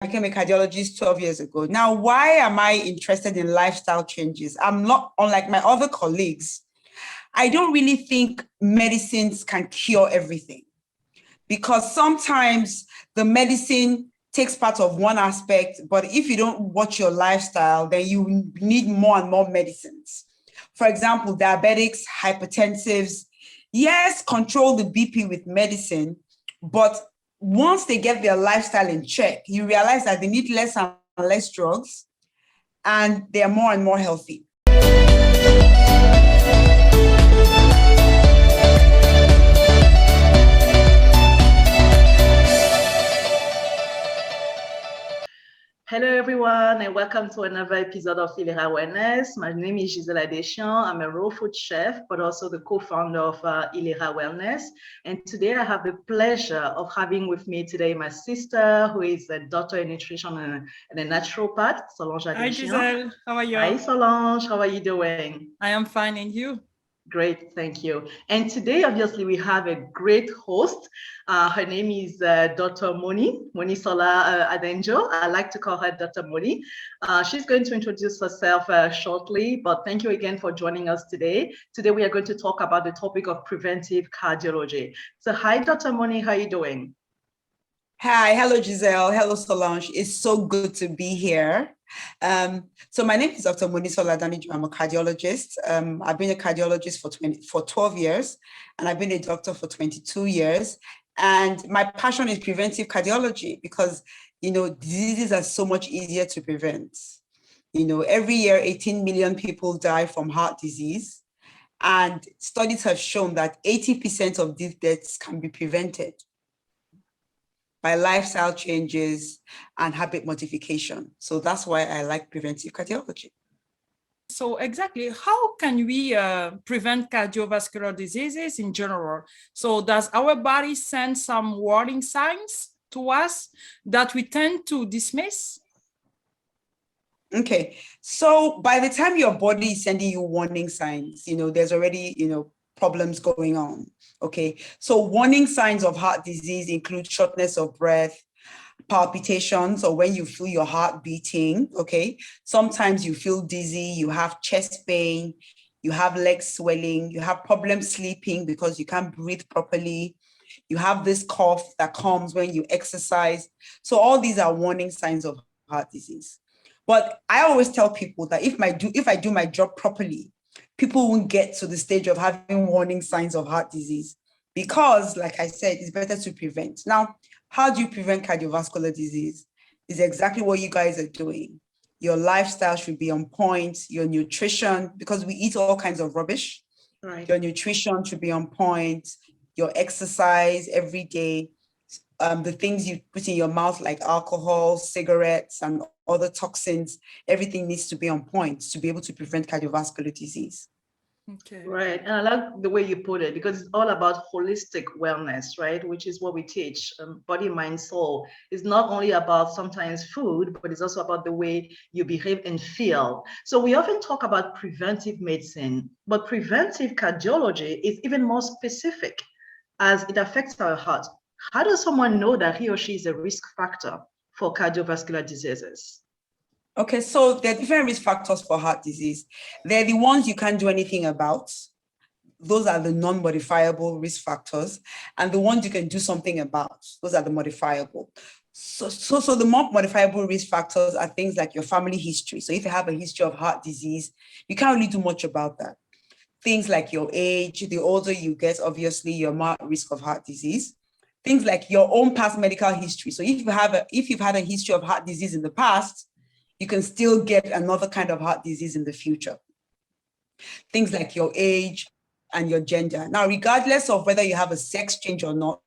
became a cardiologist 12 years ago. Now, why am I interested in lifestyle changes? I'm not, unlike my other colleagues, I don't really think medicines can cure everything, because sometimes the medicine takes part of one aspect, but if you don't watch your lifestyle, then you need more and more medicines. For example, diabetics, hypertensives, yes, control the BP with medicine, but once they get their lifestyle in check, you realize that they need less and less drugs, and they're more and more healthy. Hello everyone, and welcome to another episode of Ilera Wellness. My name is Giselle Deschamps. I'm a raw food chef, but also the co-founder of Ilera Wellness. And today I have the pleasure of having with me today my sister, who is a doctor in nutrition and a naturopath, Solange Adéchian. Hi Giselle, how are you? Hi Solange, how are you doing? I am fine, and you? Great, thank you. And today, obviously, we have a great host. Her name is Dr. Monisola ADANIJO. I like to call her Dr. Moni. She's going to introduce herself shortly, but thank you again for joining us today. Today, we are going to talk about the topic of preventive cardiology. So hi, Dr. Moni, how are you doing? Hi, hello Giselle, hello Solange. It's so good to be here. So my name is Dr. Monisola ADANIJO. I'm a cardiologist. I've been a cardiologist for 12 years, and I've been a doctor for 22 years. And my passion is preventive cardiology because, diseases are so much easier to prevent. Every year, 18 million people die from heart disease. And studies have shown that 80% of these deaths can be prevented by lifestyle changes and habit modification. So that's why I like preventive cardiology. So exactly, how can we prevent cardiovascular diseases in general? So does our body send some warning signs to us that we tend to dismiss? Okay, so by the time your body is sending you warning signs, there's already, problems going on. Okay, so warning signs of heart disease include shortness of breath, palpitations, or when you feel your heart beating. Okay, sometimes you feel dizzy, you have chest pain, you have leg swelling, you have problems sleeping because you can't breathe properly, you have this cough that comes when you exercise. So all these are warning signs of heart disease. But I always tell people that if I do my job properly, people won't get to the stage of having warning signs of heart disease, because, like I said, it's better to prevent. Now, how do you prevent cardiovascular disease? Is exactly what you guys are doing. Your lifestyle should be on point, your nutrition, because we eat all kinds of rubbish. Right. Your nutrition should be on point, your exercise every day, the things you put in your mouth like alcohol, cigarettes, and other toxins, everything needs to be on point to be able to prevent cardiovascular disease. Okay. Right. And I like the way you put it, because it's all about holistic wellness, right? Which is what we teach. Body, mind, soul. It's not only about sometimes food, but it's also about the way you behave and feel. So we often talk about preventive medicine, but preventive cardiology is even more specific as it affects our heart. How does someone know that he or she is a risk factor for cardiovascular diseases? Okay, so there are different risk factors for heart disease. They're the ones you can't do anything about. Those are the non-modifiable risk factors. And the ones you can do something about, those are the modifiable. So the more modifiable risk factors are things like your family history. So if you have a history of heart disease, you can't really do much about that. Things like your age, the older you get, obviously, you're more at risk of heart disease. Things like your own past medical history. So if you've had a history of heart disease in the past, you can still get another kind of heart disease in the future. Things like your age and your gender. Now, regardless of whether you have a sex change or not,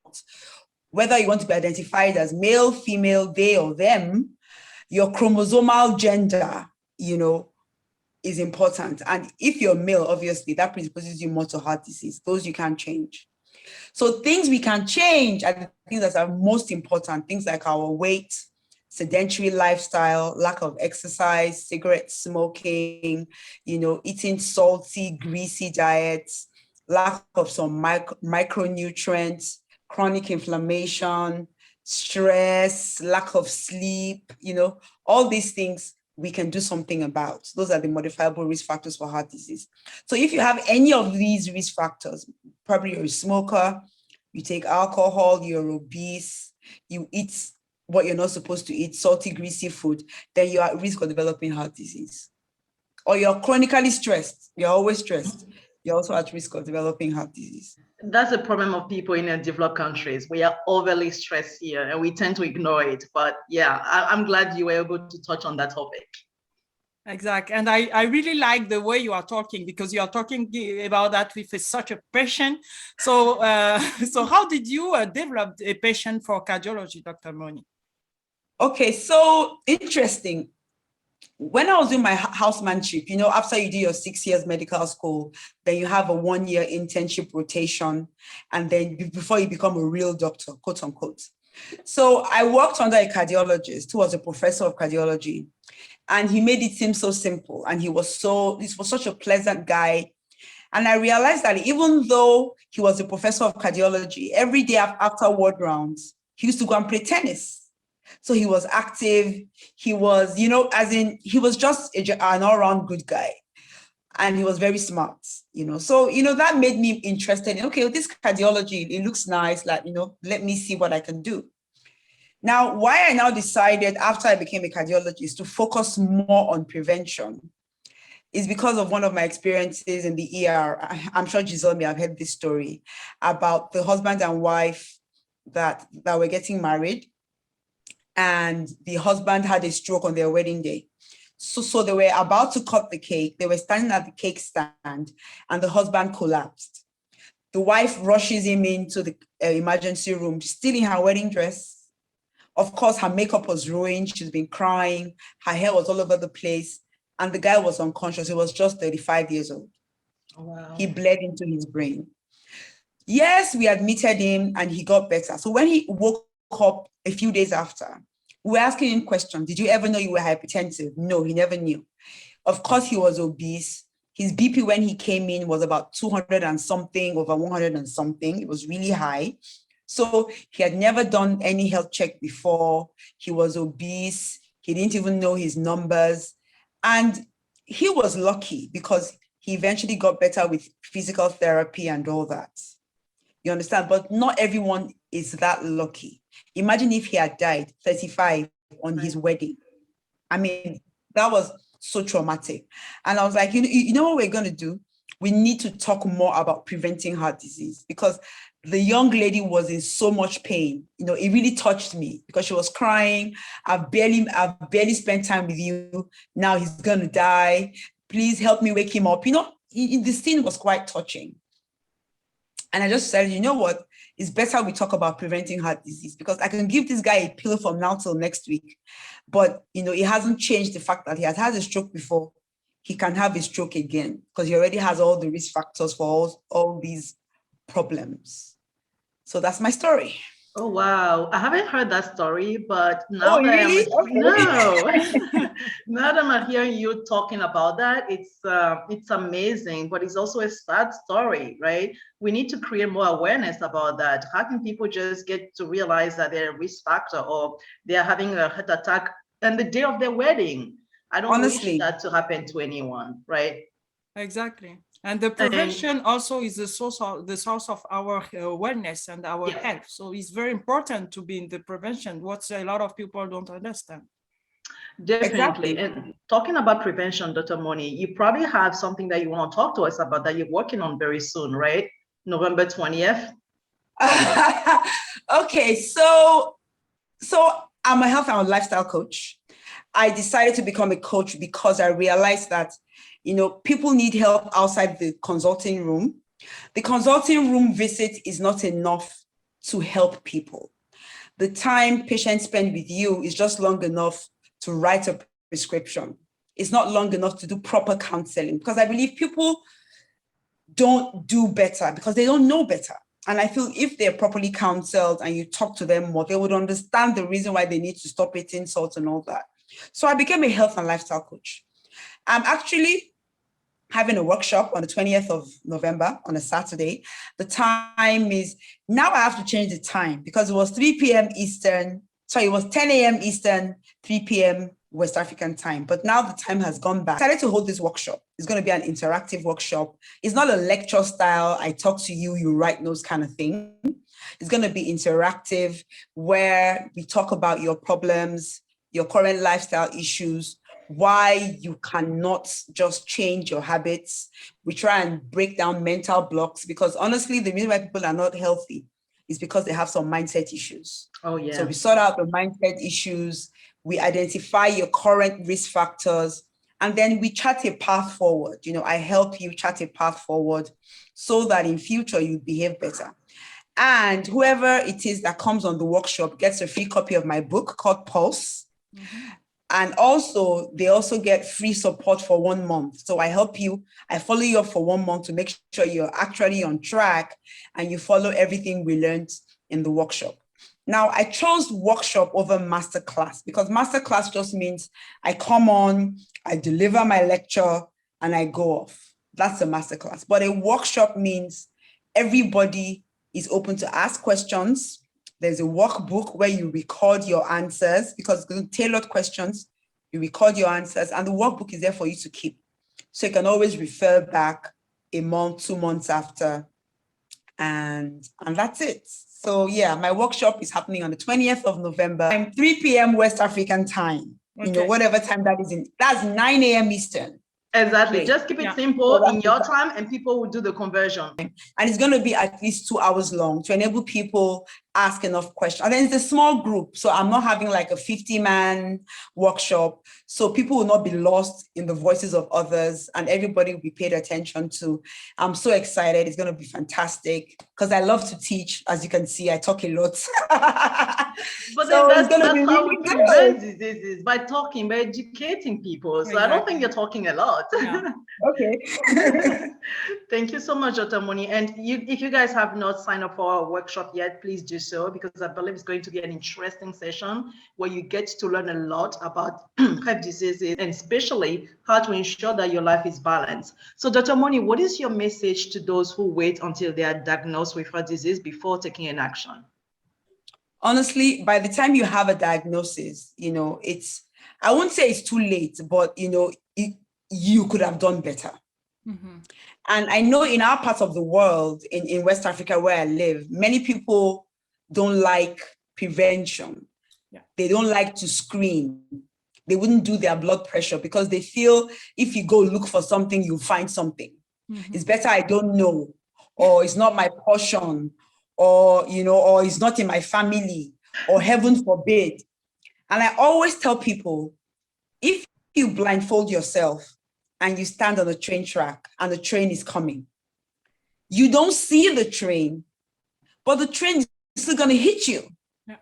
whether you want to be identified as male, female, they or them, your chromosomal gender, is important. And if you're male, obviously, that predisposes you more to heart disease. Those you can't change. So things we can change are the things that are most important, things like our weight, sedentary lifestyle, lack of exercise, cigarette smoking, eating salty, greasy diets, lack of some micronutrients, chronic inflammation, stress, lack of sleep, all these things we can do something about. Those are the modifiable risk factors for heart disease. So if you have any of these risk factors, probably you're a smoker, you take alcohol, you're obese, you eat what you're not supposed to eat, salty, greasy food, then you're at risk of developing heart disease. Or you're chronically stressed, you're always stressed, you're also at risk of developing heart disease. That's the problem of people in the developed countries. We are overly stressed here and we tend to ignore it. But yeah, I'm glad you were able to touch on that topic. Exactly. And I really like the way you are talking, because you are talking about that with such a passion. So, so how did you develop a passion for cardiology, Dr. Moni? Okay, so interesting. When I was doing my housemanship, after you do your 6 years medical school, then you have a 1-year internship rotation, and then before you become a real doctor, quote unquote. So I worked under a cardiologist who was a professor of cardiology, and he made it seem so simple. And he was such a pleasant guy. And I realized that even though he was a professor of cardiology, every day after ward rounds, he used to go and play tennis. So he was active. He was, he was just an all-round good guy. And he was very smart, So, that made me interested in, okay, this cardiology, it looks nice. Like, let me see what I can do. Now, why I now decided after I became a cardiologist to focus more on prevention is because of one of my experiences in the ER. I'm sure Giselle may have heard this story about the husband and wife that were getting married. And the husband had a stroke on their wedding day. So they were about to cut the cake. They were standing at the cake stand and the husband collapsed. The wife rushes him into the emergency room, still in her wedding dress. Of course, her makeup was ruined. She's been crying. Her hair was all over the place. And the guy was unconscious. He was just 35 years old. Wow. He bled into his brain. Yes, we admitted him and he got better. So when he woke up a few days after, we were asking him questions. Did you ever know you were hypertensive? No, he never knew. Of course, he was obese. His BP when he came in was about 200 and something, over 100 and something. It was really high. So he had never done any health check before. He was obese. He didn't even know his numbers. And he was lucky because he eventually got better with physical therapy and all that. You understand? But not everyone is that lucky. Imagine if he had died 35 on his wedding. I mean, that was so traumatic. And I was like, you know what we're going to do? We need to talk more about preventing heart disease, because the young lady was in so much pain. It really touched me because she was crying. I've barely spent time with you. Now he's going to die. Please help me wake him up. The scene was quite touching. And I just said, you know what? It's better we talk about preventing heart disease, because I can give this guy a pill from now till next week. But, it hasn't changed the fact that he has had a stroke before. He can have a stroke again because he already has all the risk factors for all these problems. So that's my story. Oh, wow. I haven't heard that story, but now that really? now that I'm hearing you talking about that, it's amazing, but it's also a sad story, right? We need to create more awareness about that. How can people just get to realize that they're a risk factor or they're having a heart attack on the day of their wedding? I don't wish that to happen to anyone, right? Exactly. And the prevention also is the source of our wellness and our health. So it's very important to be in the prevention, what a lot of people don't understand. Definitely. Exactly. And talking about prevention, Dr. Moni, you probably have something that you want to talk to us about that you're working on very soon, right? November 20th. Okay, so I'm a health and lifestyle coach. I decided to become a coach because I realized that people need help outside the consulting room. The consulting room visit is not enough to help people. The time patients spend with you is just long enough to write a prescription. It's not long enough to do proper counseling, because I believe people don't do better because they don't know better. And I feel if they're properly counseled and you talk to them more, they would understand the reason why they need to stop eating salt and all that. So I became a health and lifestyle coach. I'm actually having a workshop on the 20th of November on a Saturday. The time is, now I have to change the time because it was 3 p.m. Eastern. Sorry, it was 10 a.m. Eastern, 3 p.m. West African time. But now the time has gone back. I decided to hold this workshop. It's going to be an interactive workshop. It's not a lecture style, I talk to you, you write notes kind of thing. It's going to be interactive where we talk about your problems, your current lifestyle issues, why you cannot just change your habits. We try and break down mental blocks because honestly, the reason why people are not healthy is because they have some mindset issues. Oh, yeah. So we sort out the mindset issues, we identify your current risk factors, and then we chart a path forward. You know, I help you chart a path forward so that in future you behave better. And whoever it is that comes on the workshop gets a free copy of my book called Pulse. Mm-hmm. And also, they also get free support for 1 month. So I help you, I follow you up for 1 month to make sure you're actually on track and you follow everything we learned in the workshop. Now, I chose workshop over masterclass because masterclass just means I come on, I deliver my lecture, and I go off. That's a masterclass. But a workshop means everybody is open to ask questions. There's a workbook where you record your answers because it's tailored questions. You record your answers and the workbook is there for you to keep. So you can always refer back a month, 2 months after, and that's it. So yeah, my workshop is happening on the 20th of November, 3 p.m. West African time. Okay. You know, whatever time that is in, that's 9 a.m. Eastern. Exactly. Okay. Just keep it simple in your time and people will do the conversion. And it's going to be at least 2 hours long to enable people ask enough questions. And then it's a small group. So I'm not having like a 50-man workshop. So people will not be lost in the voices of others and everybody will be paid attention to. I'm so excited. It's going to be fantastic because I love to teach. As you can see, I talk a lot. But so then that's really how we prevent diseases, by talking, by educating people. So exactly. I don't think you're talking a lot. Yeah. Okay. Thank you so much, Dr. Moni. And if you guys have not signed up for our workshop yet, please do so because I believe it's going to be an interesting session where you get to learn a lot about heart diseases and especially how to ensure that your life is balanced. So Dr. Moni, what is your message to those who wait until they are diagnosed with heart disease before taking an action? Honestly, by the time you have a diagnosis, you know, I won't say it's too late, but, you know, you could have done better. Mm-hmm. And I know in our part of the world, in West Africa where I live, many people don't like prevention. Yeah. They don't like to screen. They wouldn't do their blood pressure because they feel if you go look for something, you'll find something. Mm-hmm. It's better I don't know, or it's not my portion, or, you know, or it's not in my family, or heaven forbid. And I always tell people, if you blindfold yourself and you stand on a train track and the train is coming, you don't see the train, but the train is still going to hit you. Yeah.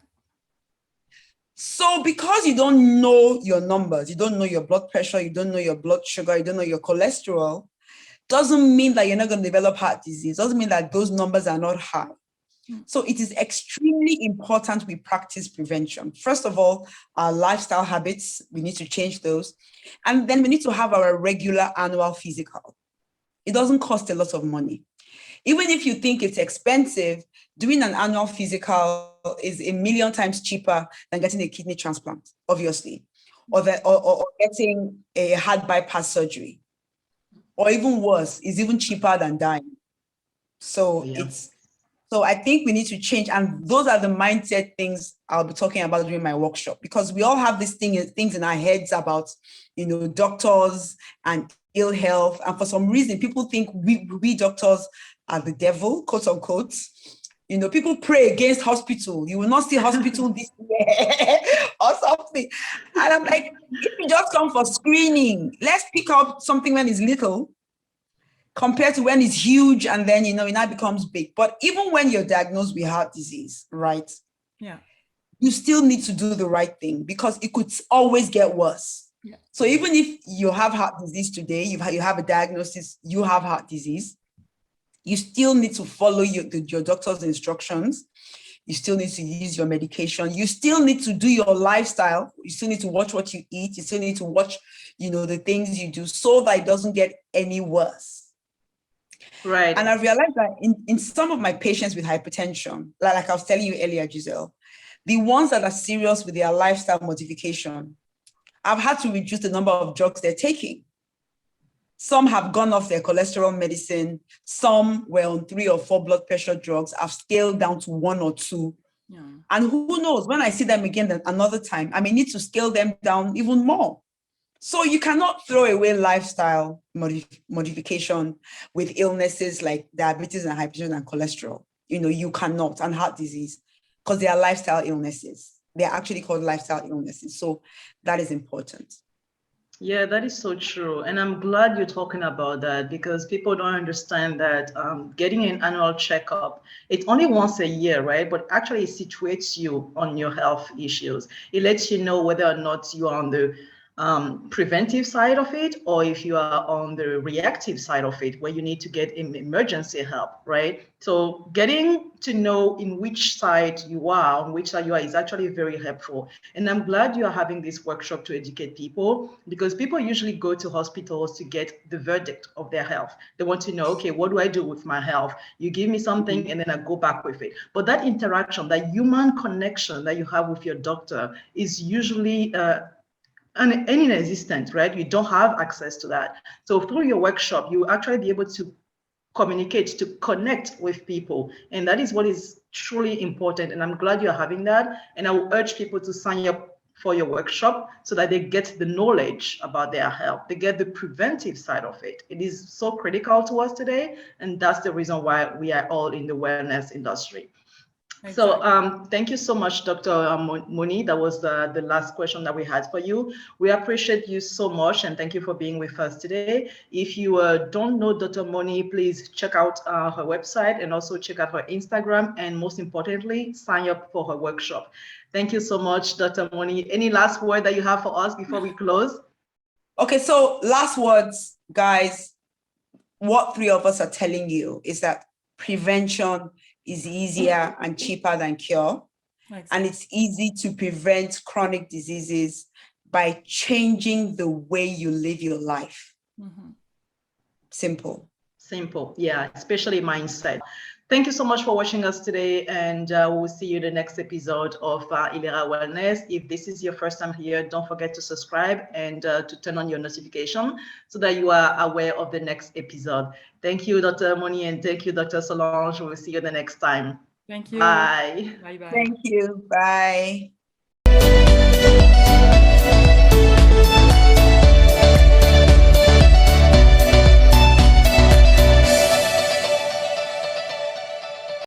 So because you don't know your numbers, you don't know your blood pressure, you don't know your blood sugar, you don't know your cholesterol, doesn't mean that you're not going to develop heart disease. Doesn't mean that those numbers are not high. So it is extremely important we practice prevention. First of all, our lifestyle habits, we need to change those. And then we need to have our regular annual physical. It doesn't cost a lot of money. Even if you think it's expensive, doing an annual physical is 1 million times cheaper than getting a kidney transplant, obviously, or getting a heart bypass surgery. Or even worse, is even cheaper than dying. So So I think we need to change. And those are the mindset things I'll be talking about during my workshop, because we all have these things in our heads about, you know, doctors and ill health. And for some reason, people think we doctors are the devil, quote unquote. You know, people pray against hospital. You will not see hospital this year or something. And I'm like, if you just come for screening, let's pick up something when it's little, compared to when it's huge and then, you know, it now becomes big. But even when you're diagnosed with heart disease, right? Yeah. You still need to do the right thing because it could always get worse. Yeah. So even if you have heart disease today, you have a diagnosis, you have heart disease, you still need to follow your doctor's instructions. You still need to use your medication. You still need to do your lifestyle. You still need to watch what you eat. You still need to watch, the things you do so that it doesn't get any worse. Right. And I realized that in some of my patients with hypertension, like I was telling you earlier, Giselle, the ones that are serious with their lifestyle modification, I've had to reduce the number of drugs they're taking. Some have gone off their cholesterol medicine. Some were on 3 or 4 blood pressure drugs. I've scaled down to 1 or 2. Yeah. And who knows, when I see them again another time, I may need to scale them down even more. So you cannot throw away lifestyle modification with illnesses like diabetes and hypertension and cholesterol. You cannot, and heart disease, because they are lifestyle illnesses. They're actually called lifestyle illnesses. So that is important. Yeah, that is so true. And I'm glad you're talking about that, because people don't understand that getting an annual checkup, it's only once a year, right? But actually it situates you on your health issues. It lets you know whether or not you are on the preventive side of it, or if you are on the reactive side of it, where you need to get emergency help, right? So getting to know in which side you are, on which side you are, is actually very helpful. And I'm glad you are having this workshop to educate people, because people usually go to hospitals to get the verdict of their health. They want to know, okay, what do I do with my health? You give me something and then I go back with it. But that interaction, that human connection that you have with your doctor is usually inexistent, right? You don't have access to that. So through your workshop, you actually be able to communicate, to connect with people. And that is what is truly important. And I'm glad you're having that. And I will urge people to sign up for your workshop so that they get the knowledge about their health. They get the preventive side of it. It is so critical to us today. And that's the reason why we are all in the wellness industry. Exactly. So thank you so much, Dr. Moni. That was the last question that we had for you. We appreciate you so much, and thank you for being with us today. If you don't know Dr. Moni, please check out her website, and also check out her Instagram, and most importantly, sign up for her workshop. Thank you so much, Dr. Moni. Any last word that you have for us before we close? Okay, so last words, guys. What 3 of us are telling you is that prevention is easier and cheaper than cure. Exactly. And it's easy to prevent chronic diseases by changing the way you live your life. Mm-hmm. Simple. Simple, yeah, especially mindset. Thank you so much for watching us today, and we'll see you in the next episode of Ilera Wellness. If this is your first time here, don't forget to subscribe and to turn on your notification so that you are aware of the next episode. Thank you, Dr. Moni, and thank you, Dr. Solange. We'll see you the next time. Thank you. Bye. Bye-bye. Thank you. Bye.